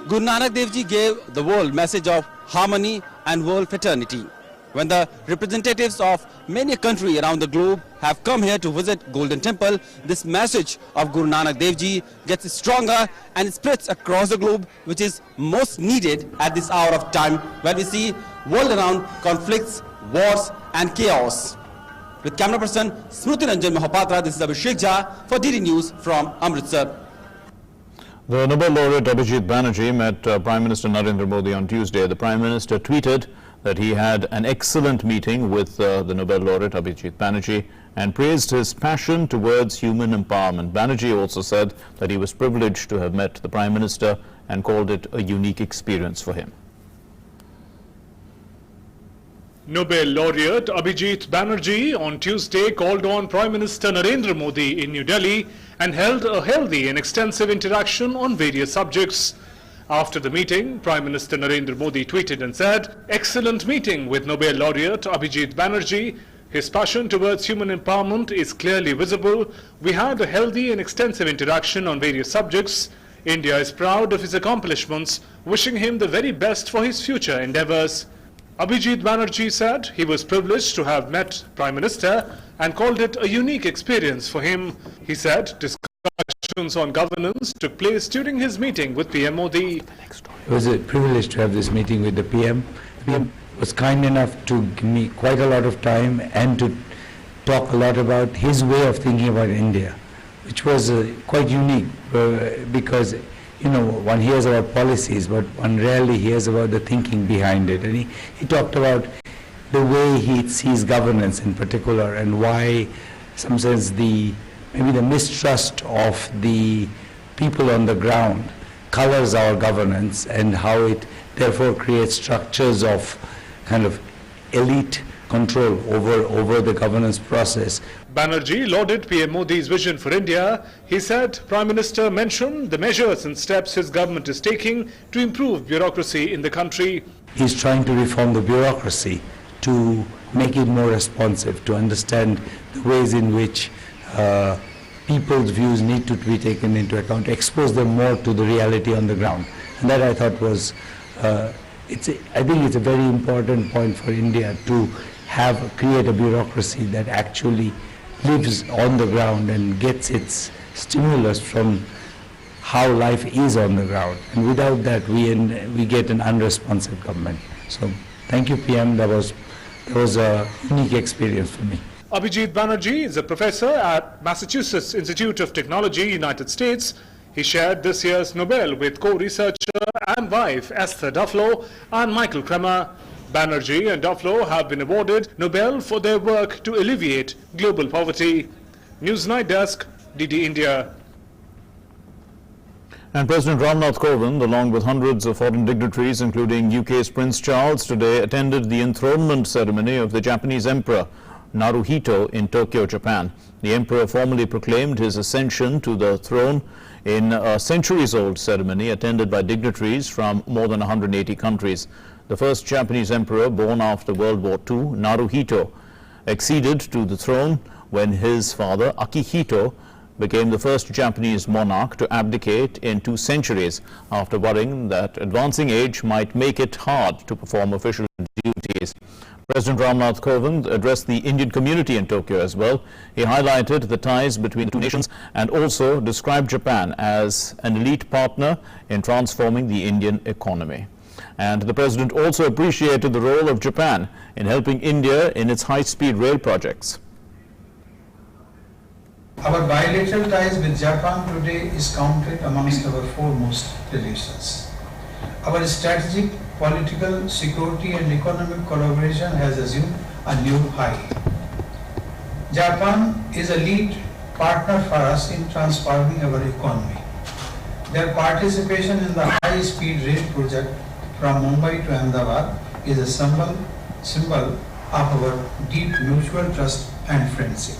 Guru Nanak Dev Ji gave the world message of harmony and world fraternity. When the representatives of many countries around the globe have come here to visit Golden Temple, this message of Guru Nanak Dev Ji gets stronger and spreads across the globe, which is most needed at this hour of time when we see world around conflicts, wars and chaos. With camera person Smruti Ranjan Mahapatra, this is Abhishek Jha for DD News from Amritsar. The Nobel laureate Abhijit Banerjee met Prime Minister Narendra Modi on Tuesday. The Prime Minister tweeted that he had an excellent meeting with the Nobel laureate Abhijit Banerjee and praised his passion towards human empowerment. Banerjee also said that he was privileged to have met the Prime Minister and called it a unique experience for him. Nobel laureate Abhijit Banerjee on Tuesday called on Prime Minister Narendra Modi in New Delhi and held a healthy and extensive interaction on various subjects. After the meeting, Prime Minister Narendra Modi tweeted and said, "Excellent meeting with Nobel laureate Abhijit Banerjee. His passion towards human empowerment is clearly visible. We had a healthy and extensive interaction on various subjects. India is proud of his accomplishments, wishing him the very best for his future endeavors." Abhijit Banerjee said he was privileged to have met Prime Minister and called it a unique experience for him. He said discussions on governance took place during his meeting with PM Modi. It was a privilege to have this meeting with the PM. The PM was kind enough to give me quite a lot of time and to talk a lot about his way of thinking about India, which was quite unique because one hears about policies, but one rarely hears about the thinking behind it. And he talked about the way he sees governance in particular and why, some sense, maybe the mistrust of the people on the ground colors our governance and how it therefore creates structures of kind of elite control over the governance process. Banerjee lauded PM Modi's vision for India. He said Prime Minister mentioned the measures and steps his government is taking to improve bureaucracy in the country. He's trying to reform the bureaucracy to make it more responsive, to understand the ways in which people's views need to be taken into account, expose them more to the reality on the ground. And that I thought was I think it's a very important point for India to create a bureaucracy that actually lives on the ground and gets its stimulus from how life is on the ground. And without that, we get an unresponsive government. So thank you, PM. That was a unique experience for me. Abhijit Banerjee is a professor at Massachusetts Institute of Technology, United States. He shared this year's Nobel with co-researcher and wife Esther Duflo and Michael Kremer. Banerjee and Duflo have been awarded Nobel for their work to alleviate global poverty. Newsnight Desk, DD India. And President Ramnath Kovind, along with hundreds of foreign dignitaries, including UK's Prince Charles, today attended the enthronement ceremony of the Japanese Emperor Naruhito in Tokyo, Japan. The Emperor formally proclaimed his ascension to the throne in a centuries-old ceremony attended by dignitaries from more than 180 countries. The first Japanese emperor born after World War II, Naruhito, acceded to the throne when his father, Akihito, became the first Japanese monarch to abdicate in 2 centuries after worrying that advancing age might make it hard to perform official duties. President Ramnath Kovind addressed the Indian community in Tokyo as well. He highlighted the ties between the two nations and also described Japan as an elite partner in transforming the Indian economy. And the President also appreciated the role of Japan in helping India in its high-speed rail projects. Our bilateral ties with Japan today is counted amongst our foremost relations. Our strategic, political, security and economic collaboration has assumed a new high. Japan is a lead partner for us in transforming our economy. Their participation in the high-speed rail project from Mumbai to Ahmedabad is a symbol of our deep mutual trust and friendship.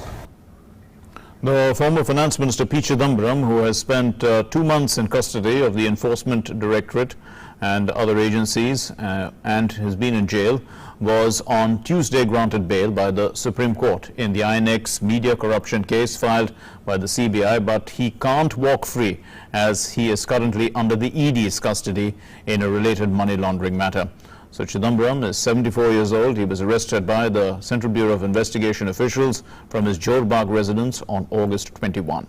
The former Finance Minister P. Chidambaram, who has spent 2 months in custody of the Enforcement Directorate and other agencies and has been in jail, was on Tuesday granted bail by the Supreme Court in the INX media corruption case filed by the CBI, but he can't walk free as he is currently under the ED's custody in a related money laundering matter. So Chidambaram is 74 years old. He was arrested by the Central Bureau of Investigation officials from his Jorbagh residence on August 21.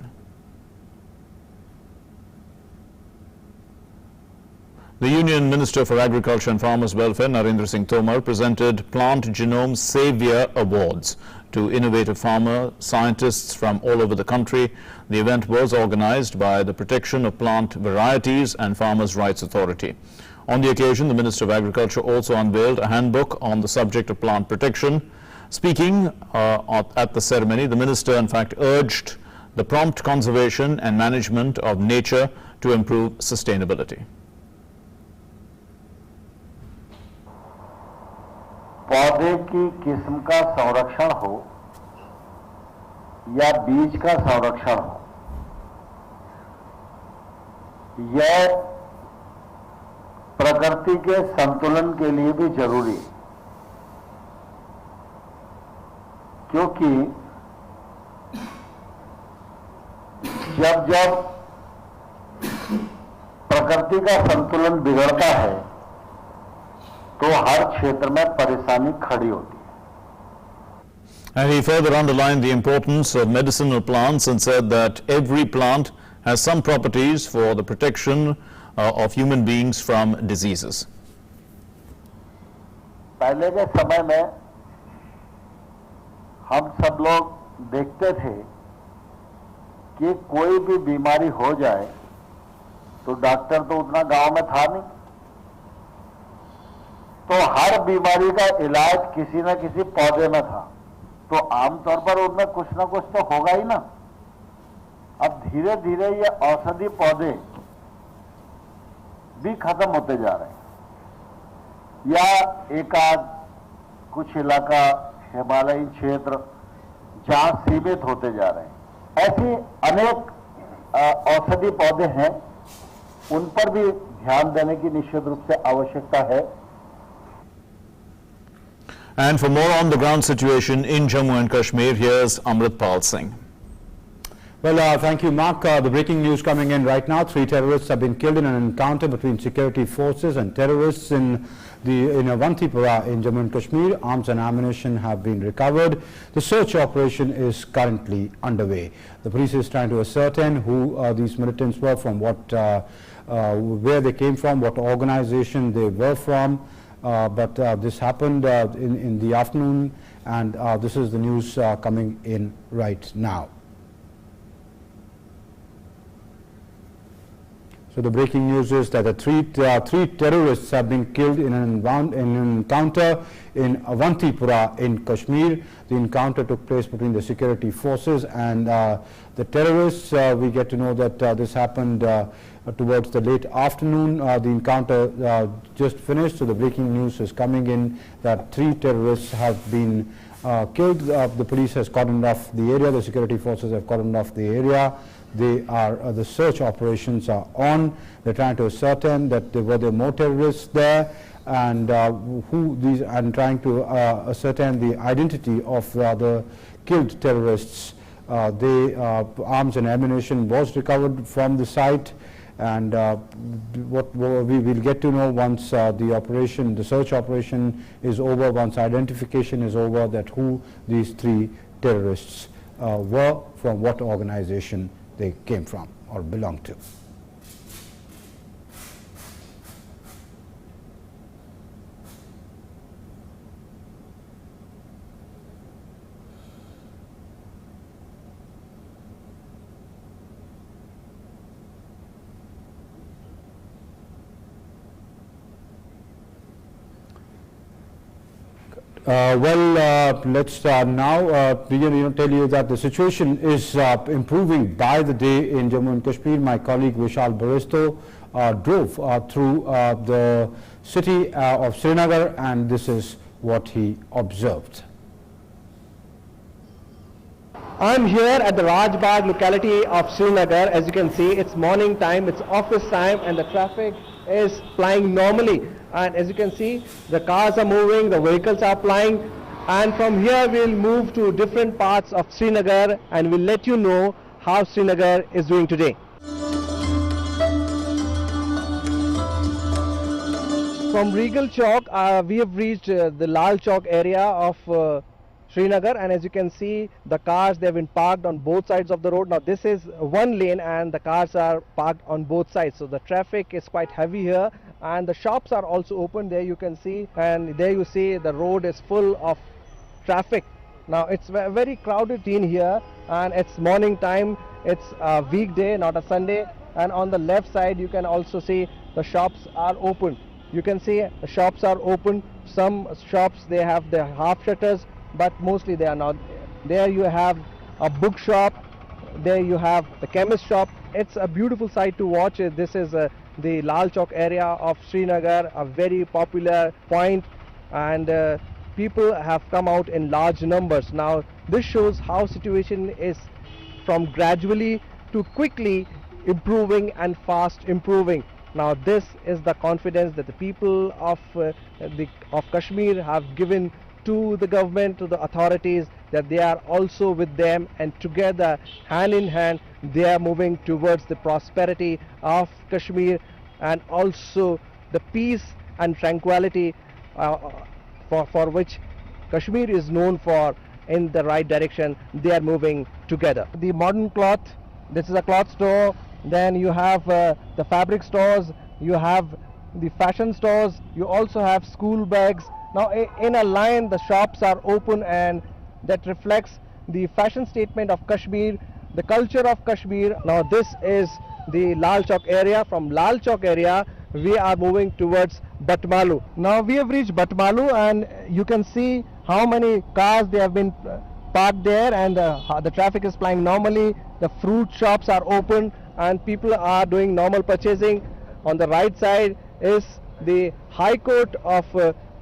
The Union Minister for Agriculture and Farmers Welfare, Narendra Singh Tomar, presented Plant Genome Savior Awards to innovative farmer scientists from all over the country. The event was organized by the Protection of Plant Varieties and Farmers' Rights Authority. On the occasion, the Minister of Agriculture also unveiled a handbook on the subject of plant protection. Speaking at the ceremony, the Minister in fact urged the prompt conservation and management of nature to improve sustainability. पौधे की किस्म का संरक्षण हो या बीज का संरक्षण हो, यह प्रकृति के संतुलन के लिए भी जरूरी है, क्योंकि जब जब प्रकृति का संतुलन बिगड़ता है तो हर क्षेत्र में परेशानी खड़ी होती है. And he further underlined the importance of medicinal plants and said that every plant has some properties for the protection of human beings from diseases. पहले के समय में हम सब लोग देखते थे कि कोई भी बीमारी हो जाए तो डॉक्टर तो उतना गांव में था नहीं, तो हर बीमारी का इलाज किसी न किसी पौधे में था, तो आमतौर पर उनमें कुछ ना कुछ तो होगा ही ना. अब धीरे धीरे ये औषधि पौधे भी खत्म होते जा रहे हैं, या एकाध कुछ इलाका हिमालयी क्षेत्र जहां सीमित होते जा रहे हैं. ऐसे अनेक औषधि पौधे हैं, उन पर भी ध्यान देने की निश्चित रूप से आवश्यकता है. And for more on the ground situation in Jammu and Kashmir, here's Amritpal Singh. Well, thank you, Mark. The breaking news coming in right now. 3 terrorists have been killed in an encounter between security forces and terrorists in Avantipura in Jammu and Kashmir. Arms and ammunition have been recovered. The search operation is currently underway. The police is trying to ascertain who these militants were, from where they came from, what organization they were from. But this happened in the afternoon, and this is the news coming in right now. So the breaking news is that the three terrorists have been killed in an encounter in Avantipura in Kashmir. The encounter took place between the security forces and the terrorists. We get to know that this happened towards the late afternoon. The encounter just finished, so the breaking news is coming in that 3 terrorists have been killed. The police has cordoned off the area. The security forces have cordoned off the area. The search operations are on. They're trying to ascertain that there were more terrorists there, and trying to ascertain the identity of the killed terrorists. Arms and ammunition was recovered from the site, and what we will get to know once the search operation is over, once identification is over, that who these 3 terrorists were, from what organization they came from or belonged to. Let's now begin tell you that the situation is improving by the day in Jammu and Kashmir. My colleague Vishal Baristo drove through the city of Srinagar, and this is what he observed. I'm here at the Rajbagh locality of Srinagar. As you can see, it's morning time, it's office time, and the traffic is flying normally. And as you can see, the cars are moving, the vehicles are flying, and from here we'll move to different parts of Srinagar and we'll let you know how Srinagar is doing today. From Regal Chowk, we have reached the Lal Chowk area of Srinagar, and as you can see, the cars, they have been parked on both sides of the road. Now this is one lane and the cars are parked on both sides, so the traffic is quite heavy here, and the shops are also open. There you can see, and there you see the road is full of traffic. Now it's a very crowded scene here, and it's morning time, it's a weekday, not a Sunday, and on the left side you can also see the shops are open. You can see the shops are open. Some shops, they have the half shutters, but mostly they are not. There you have a bookshop, there you have the chemist shop. It's a beautiful sight to watch. This is the Lal Chowk area of Srinagar, a very popular point, and people have come out in large numbers. Now this shows how situation is from gradually to quickly improving and fast improving. Now this is the confidence that the people of Kashmir have given to the government, to the authorities, that they are also with them, and together, hand in hand, they are moving towards the prosperity of Kashmir and also the peace and tranquility for which Kashmir is known for, in the right direction. They are moving together. The modern cloth, this is a cloth store, then you have the fabric stores, you have the fashion stores, you also have school bags. Now in a line the shops are open, and that reflects the fashion statement of Kashmir, the culture of Kashmir. Now this is the Lal Chowk area. From Lal Chowk area we are moving towards Batmalu. Now we have reached Batmalu, and you can see how many cars they have been parked there, and the traffic is flying normally. The fruit shops are open and people are doing normal purchasing. On the right side is the High Court of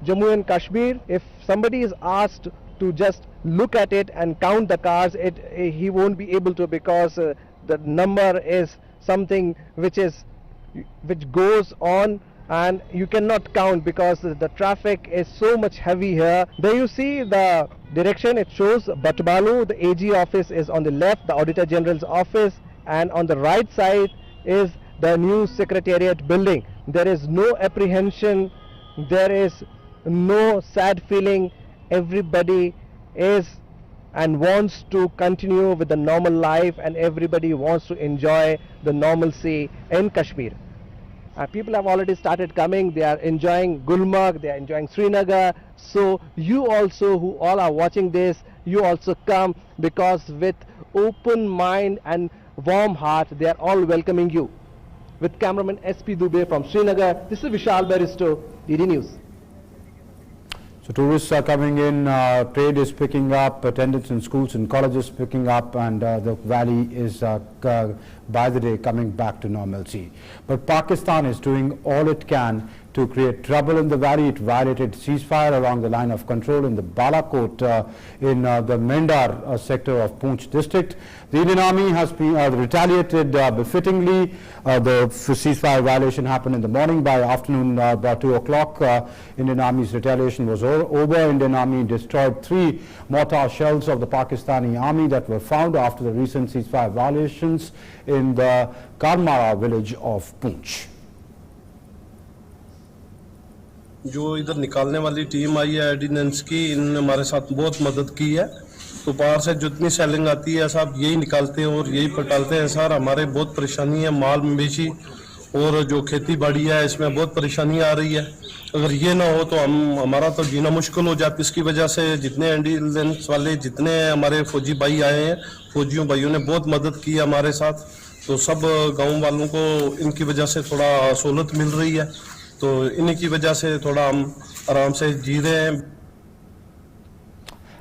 Jammu and Kashmir. If somebody is asked to just look at it and count the cars, he won't be able to, because the number is something which goes on and you cannot count because the traffic is so much heavy here. There you see the direction, it shows Batbalu, the AG office is on the left, the Auditor General's office, and on the right side is the new Secretariat building. There is no apprehension, there is no sad feeling. Everybody is and wants to continue with the normal life, and everybody wants to enjoy the normalcy in Kashmir. People have already started coming, they are enjoying Gulmarg, they are enjoying Srinagar. So you also, who all are watching this, you also come, because with open mind and warm heart they are all welcoming you. With cameraman SP Dubey from Srinagar, this is Vishal Baristo, DD News. So tourists are coming in, trade is picking up, attendance in schools and colleges picking up, and the valley is by the day coming back to normalcy. But Pakistan is doing all it can to create trouble in the valley. It violated ceasefire along the line of control in the Balakot in the Mendar sector of Poonch district. The Indian Army has been retaliated befittingly. The ceasefire violation happened in the morning. By afternoon, about 2 o'clock, Indian Army's retaliation was over. Indian Army destroyed 3 mortar shells of the Pakistani Army that were found after the recent ceasefire violations in the Karmara village of Poonch. जो इधर निकालने वाली team आई है एडिनेंस की, इन्होंने हमारे साथ बहुत मदद की है। तो बाहर से जितनी सेलिंग आती है सब यही निकालते हैं और यही पटालते हैं सर। हमारे बहुत परेशानी है, माल मवेशी और जो खेती बाड़ी है इसमें बहुत परेशानी आ रही है। अगर ये ना हो तो हमारा तो जीना मुश्किल हो जाता है। इसकी वजह से जितने एडिनेंस वाले जितने हमारे फौजी भाई आए हैं, फौजियों भाइयों ने बहुत मदद की है हमारे साथ। तो सब गाँव वालों को इनकी वजह से थोड़ा सहूलत मिल रही है, तो इन्हीं की वजह से थोड़ा हम आराम से जी रहे हैं।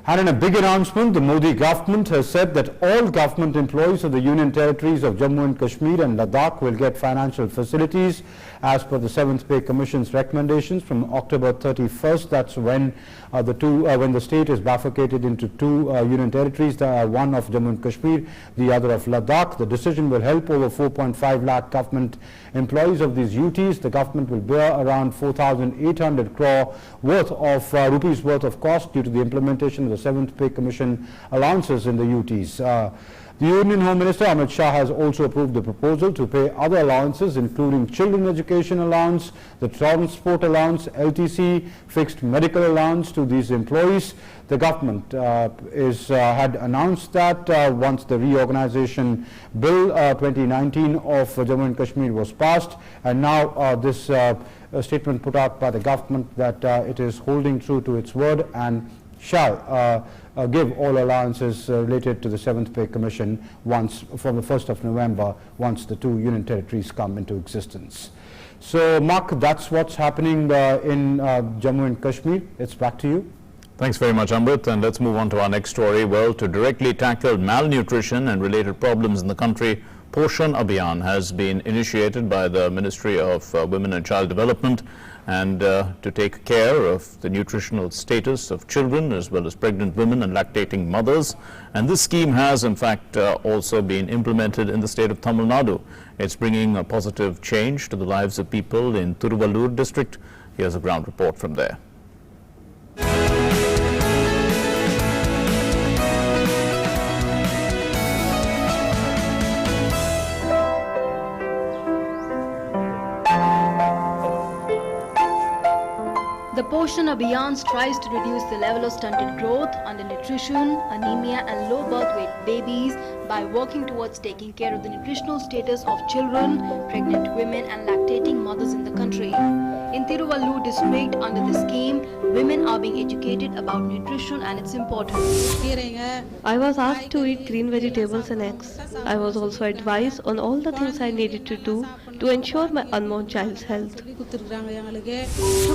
And in a big announcement, the Modi government has said that all government employees of the Union Territories of Jammu and Kashmir and Ladakh will get financial facilities as per the 7th Pay Commission's recommendations from October 31st. That's when when the state is bifurcated into 2 Union Territories, one of Jammu and Kashmir, the other of Ladakh. The decision will help over 4.5 lakh government employees of these UTs. The government will bear around 4,800 crore worth of rupees worth of cost due to the implementation of the 7th Pay Commission allowances in the UTs. The Union Home Minister Amit Shah has also approved the proposal to pay other allowances including children education allowance, the transport allowance, LTC, fixed medical allowance to these employees. The government had announced that once the reorganization bill 2019 of Jammu and Kashmir was passed, and now this statement put out by the government that it is holding true to its word and shall give all allowances related to the 7th Pay Commission once from the 1st of November, once the 2 Union Territories come into existence. So, Mark, that's what's happening in Jammu and Kashmir. It's back to you. Thanks very much, Amrit, and let's move on to our next story. Well, to directly tackle malnutrition and related problems in the country, Poshan Abhiyan has been initiated by the Ministry of Women and Child Development, and to take care of the nutritional status of children as well as pregnant women and lactating mothers. And this scheme has in fact also been implemented in the state of Tamil Nadu. It's bringing a positive change to the lives of people in Thiruvallur district. Here's a ground report from there. The Poshan Abhiyan strives to reduce the level of stunted growth, undernutrition, anemia and low birth weight babies by working towards taking care of the nutritional status of children, pregnant women and lactating mothers in the country. In Thiruvallur district, under the scheme, women are being educated about nutrition and its importance. I was asked to eat green vegetables and eggs. I was also advised on all the things I needed to do to ensure my unborn child's health. To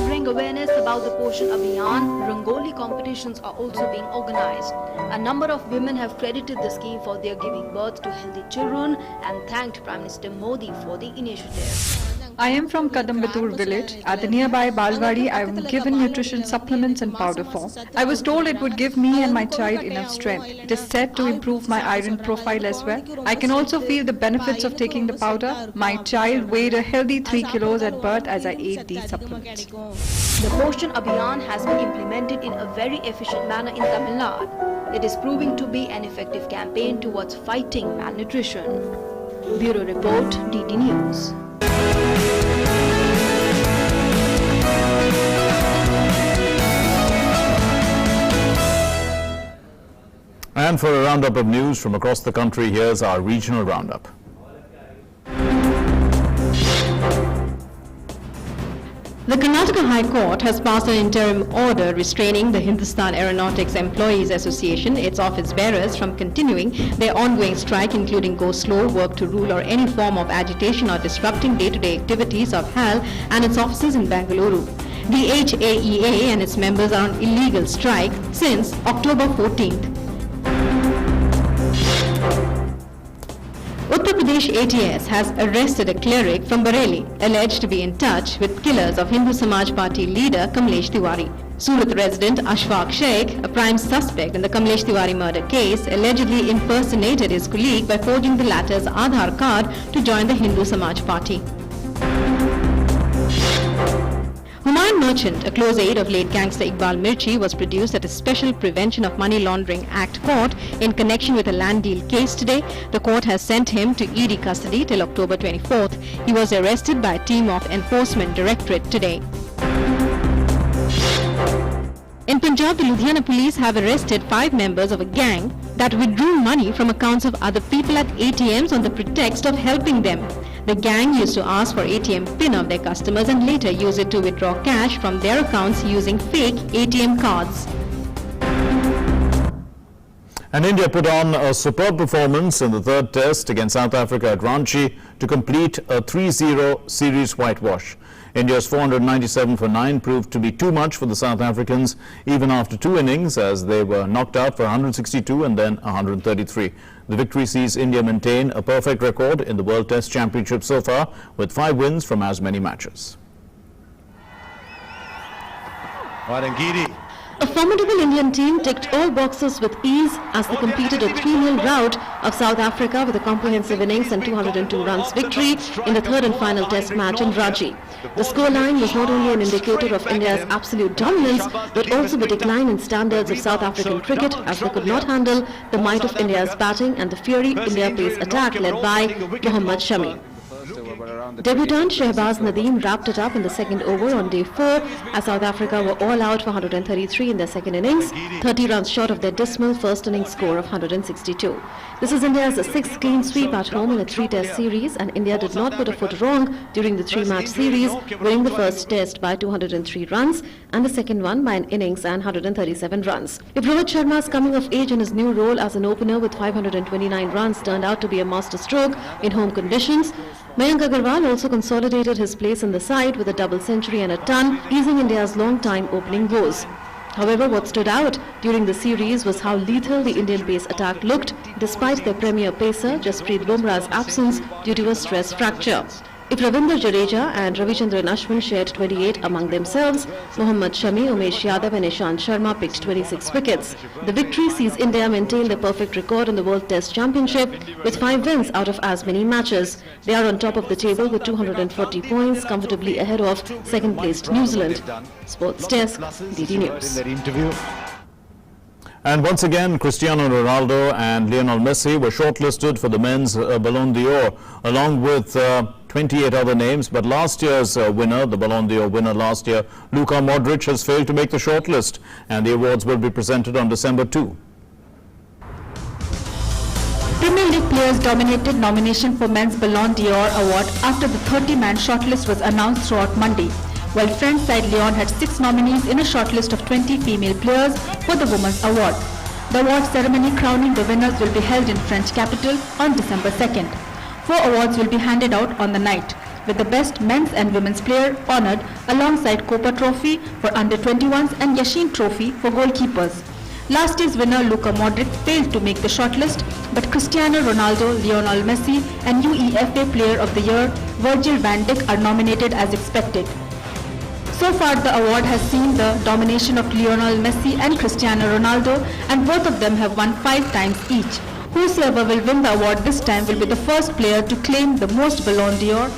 bring awareness about the Poshan Abhiyan, Rangoli competitions are also being organized. A number of women have credited the scheme for their giving birth to healthy children and thanked Prime Minister Modi for the initiative. I am from Kadambatur village. At the nearby Balwadi, I am given nutrition supplements in powder form. I was told it would give me and my child enough strength. It is said to improve my iron profile as well. I can also feel the benefits of taking the powder. My child weighed a healthy 3 kilos at birth as I ate these supplements. The Poshan Abhiyan has been implemented in a very efficient manner in Tamil Nadu. It is proving to be an effective campaign towards fighting malnutrition. Bureau Report, DD News. And for a roundup of news from across the country, here's our regional roundup. The Karnataka High Court has passed an interim order restraining the Hindustan Aeronautics Employees Association, its office bearers, from continuing their ongoing strike, including go slow, work to rule, or any form of agitation or disrupting day-to-day activities of HAL and its offices in Bengaluru. The HAEA and its members are on illegal strike since October 14th. Uttar Pradesh ATS has arrested a cleric from Bareilly, alleged to be in touch with killers of Hindu Samaj Party leader Kamlesh Tiwari. Surat resident Ashfaq Sheikh, a prime suspect in the Kamlesh Tiwari murder case, allegedly impersonated his colleague by forging the latter's Aadhaar card to join the Hindu Samaj Party. Humayun Merchant, a close aide of late gangster Iqbal Mirchi, was produced at a Special Prevention of Money Laundering Act court in connection with a land deal case today. The court has sent him to ED custody till October 24th. He was arrested by a team of Enforcement Directorate today. In Punjab, the Ludhiana police have arrested 5 members of a gang that withdrew money from accounts of other people at ATMs on the pretext of helping them. The gang used to ask for ATM PIN of their customers and later use it to withdraw cash from their accounts using fake ATM cards. And India put on a superb performance in the third test against South Africa at Ranchi to complete a 3-0 series whitewash. India's 497 for 9 proved to be too much for the South Africans, even after 2 innings, as they were knocked out for 162 and then 133. The victory sees India maintain a perfect record in the World Test Championship so far, with 5 wins from as many matches. A formidable Indian team ticked all boxes with ease as they completed a 3-0 rout of South Africa with a comprehensive innings and 202 runs victory in the third and final test match in Ranchi. The scoreline was not only an indicator of India's absolute dominance, but also the decline in standards of South African cricket, as they could not handle the might of India's batting and the fiery India pace attack led by Mohammad Shami. Debutant Shehbaz Nadeem wrapped it up in the second over on day 4 as South Africa were all out for 133 in their second innings, 30 runs short of their dismal first innings score of 162. This is India's 6th clean sweep at home in a 3-test series, and India did not put a foot wrong during the 3-match series, winning the first test by 203 runs and the second one by an innings and 137 runs. If Rohit Sharma's coming of age in his new role as an opener with 529 runs turned out to be a masterstroke in home conditions, Mayank Agarwal also consolidated his place in the side with a double century and a ton, easing India's long-time opening woes. However, what stood out during the series was how lethal the Indian pace attack looked, despite their premier pacer Jasprit Bumrah's absence due to a stress fracture. If Ravindra Jadeja and Ravichandran Ashwin shared 28 among themselves, Mohammad Shami, Umesh Yadav and Ishant Sharma picked 26 wickets. The victory sees India maintain their perfect record in the World Test Championship with 5 wins out of as many matches. They are on top of the table with 240 points, comfortably ahead of second-placed New Zealand. Sports Desk, DD News. And once again, Cristiano Ronaldo and Lionel Messi were shortlisted for the men's Ballon d'Or, along with 28 other names. But last year's winner, the Ballon d'Or winner last year, Luka Modric, has failed to make the shortlist, and the awards will be presented on December 2. Premier League players dominated nomination for men's Ballon d'Or award after the 30-man shortlist was announced throughout Monday, while French side Lyon had 6 nominees in a shortlist of 20 female players for the women's award. The award ceremony crowning the winners will be held in French capital on December 2nd. 4 awards will be handed out on the night, with the best men's and women's player honored alongside Copa Trophy for under-21s and Yashin Trophy for goalkeepers. Last year's winner Luka Modric failed to make the shortlist, but Cristiano Ronaldo, Lionel Messi and UEFA Player of the Year Virgil van Dijk are nominated as expected. So far, the award has seen the domination of Lionel Messi and Cristiano Ronaldo, and both of them have won 5 times each. Whosoever will win the award this time will be the first player to claim the most Ballon d'Or.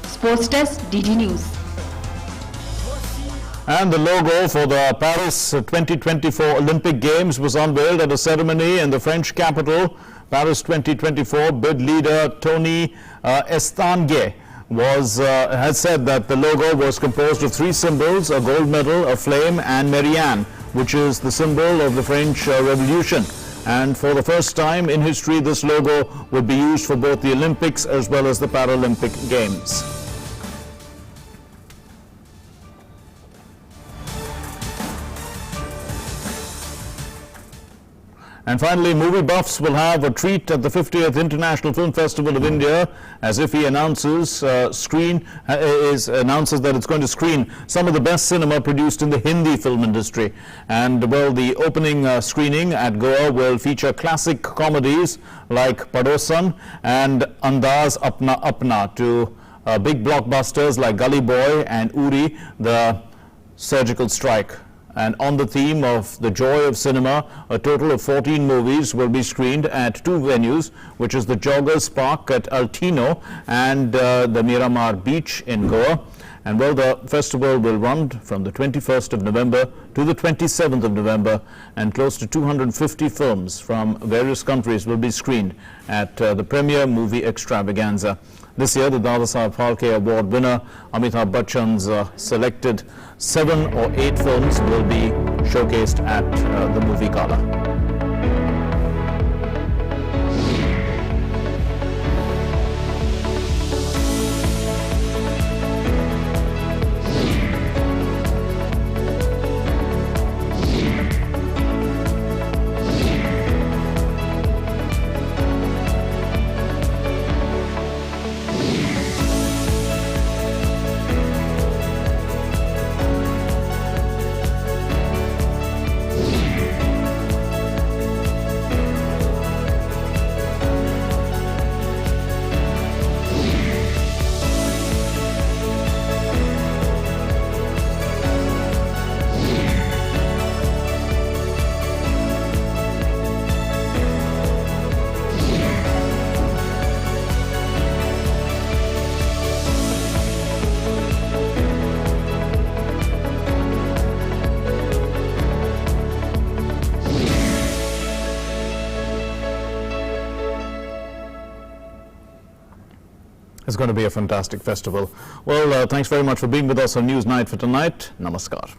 Sports Desk, DD News. And the logo for the Paris 2024 Olympic Games was unveiled at a ceremony in the French capital. Paris 2024 bid leader Tony Estanguet has said that the logo was composed of 3 symbols, a gold medal, a flame and Marianne, which is the symbol of the French Revolution. And for the first time in history, this logo will be used for both the Olympics as well as the Paralympic Games. And finally, movie buffs will have a treat at the 50th International Film Festival of India, as if he announces that it's going to screen some of the best cinema produced in the Hindi film industry. And well, the opening screening at Goa will feature classic comedies like Padosan and Andaz Apna Apna, to big blockbusters like Gully Boy and Uri, the Surgical Strike. And on the theme of the joy of cinema, a total of 14 movies will be screened at 2 venues, which is the Joggers Park at Altino and the Miramar Beach in Goa. And well, the festival will run from the 21st of November to the 27th of November, and close to 250 films from various countries will be screened at the premier movie extravaganza. This year, the Dadasaheb Phalke Award winner Amitabh Bachchan's selected 7 or 8 films will be showcased at the movie gala. It's going to be a fantastic festival. Well, thanks very much for being with us on Newsnight for tonight. Namaskar.